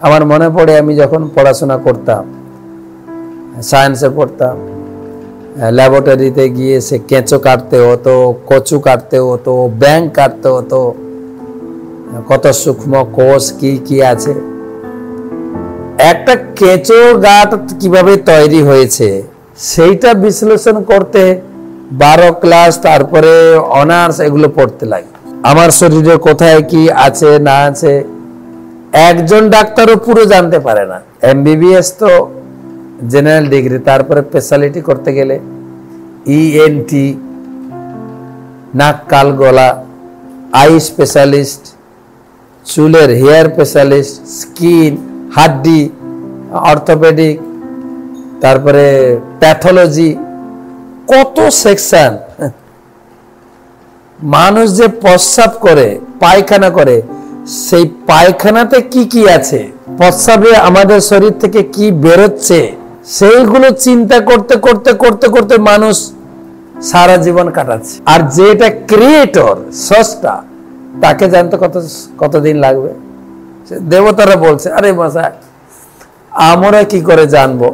আমার মনে পড়ে আমি যখন পড়াশোনা করতাম, সায়েন্সে পড়তাম, ল্যাবরেটরিতে গিয়ে সে কেঁচো কাটতে হতো, কচু কাটতে হতো, ব্যাঙ কাটতে হতো, কত সূক্ষ্ম কোষ কি কি আছে। একটা কেঁচো গাঁট কিভাবে তৈরি হয়েছে সেইটা বিশ্লেষণ করতে 12 ক্লাস, তারপরে অনার্স, এগুলো পড়তে লাগে। আমার শরীরে কোথায় কি আছে না আছে একজন ডাক্তারও পুরো জানতে পারে না। এমবিবিএস তো জেনারেল ডিগ্রি, তারপরে স্পেশালিটি করতে গেলে ইএনটি, নাক কাল গলা, আই স্পেশালিস্ট, চুলের হেয়ার স্পেশালিস্ট, স্কিন, হাড্ডি, অর্থোপেডিক, তারপরে প্যাথোলজি, কত সেকশন। মানুষ যে প্রস্রাব করে, পায়খানা করে, সেই পায়খানাতে কি কি আছে, প্রস্রাবে আমাদের শরীর থেকে কি বেরোচ্ছে, সেইগুলো চিন্তা করতে করতে করতে করতে মানুষ সারা জীবন কাটাচ্ছে। আর যেটা ক্রিয়েটর, স্রষ্টা, তাকে জানতে কতদিন লাগবে। দেবতারা বলছে, আরে মশাই আমরা কি করে জানবো,